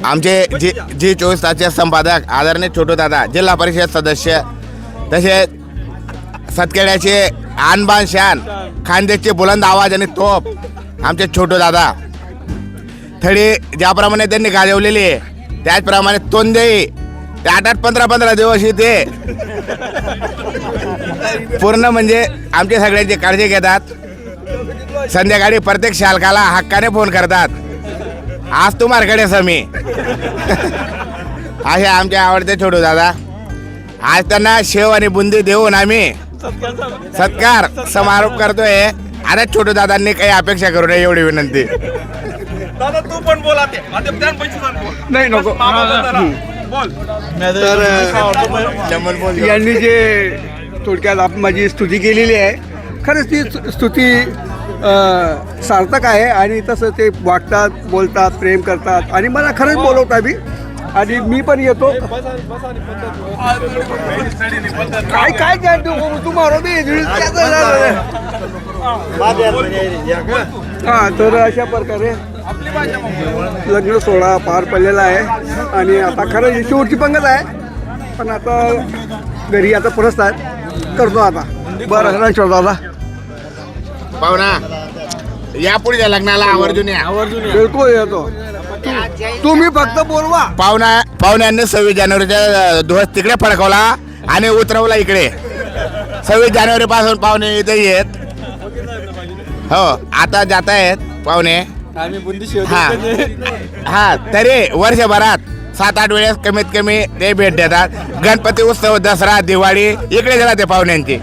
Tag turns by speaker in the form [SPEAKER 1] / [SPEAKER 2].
[SPEAKER 1] आमचे जी 24 तासचे संपादक आदरणीय छोटू दादा, जिल्हा परिषद सदस्य, तसेच सतखेड्याचे आणबान शान, खानदेशचे बुलंद आवाज आणि तोप आमचे छोटू दादा. थडी ज्याप्रमाणे त्यांनी गाजवलेली आहे त्याचप्रमाणे तोंडेही ते 8-15 दिवस इथे पूर्ण म्हणजे आमच्या सगळ्यांची काळजी घेतात. संध्याकाळी प्रत्येक शालकाला हक्काने फोन करतात, आज तुम्हाकडे समी असे आमचे आवडते छोटू दादा. आज त्यांना शेव आणि बुंदी देऊन आम्ही सत्कार समारोप करतोय. आता छोटू दादांनी काही अपेक्षा करू नये एवढी विनंती.
[SPEAKER 2] दादा तू पण बोला ते
[SPEAKER 3] नाही नको.
[SPEAKER 2] बोल.
[SPEAKER 3] तर यांनी जे थोडक्यात माझी स्तुती केलेली आहे, खरंच ती स्तुती सार्थक आहे. आणि तसं ते वागतात, बोलतात, प्रेम करतात आणि मला खरंच बोलवतात मी. आणि मी पण येतो. काय काय तू मारो दे. हां, तर अशा प्रकारे लग्न सोहळा पार पडलेला आहे. आणि आता खरं शेवटची पंगत आहे, पण आता घरी आता पुरस्कार करतो आता. बरं रणछोड दादा,
[SPEAKER 1] पाहुणा या पुढच्या लग्नाला आवर्जून या.
[SPEAKER 3] बिलकुल येतो. तुम्ही फक्त बोलवा.
[SPEAKER 1] पाहुण्यांनी 26 जानेवारीचा दिवस तिकडे फडकवला आणि उतरवला इकडे. 26 जानेवारी पासून पाहुणे इथे येत. हो, आता जात आहेत पाहुणे. हा तरी वर्षभरात 7-8 वेळेस कमीत कमी ते भेट देतात. गणपती उत्सव, दसरा, दिवाळी इकडे गेला ते पाहुण्यांची.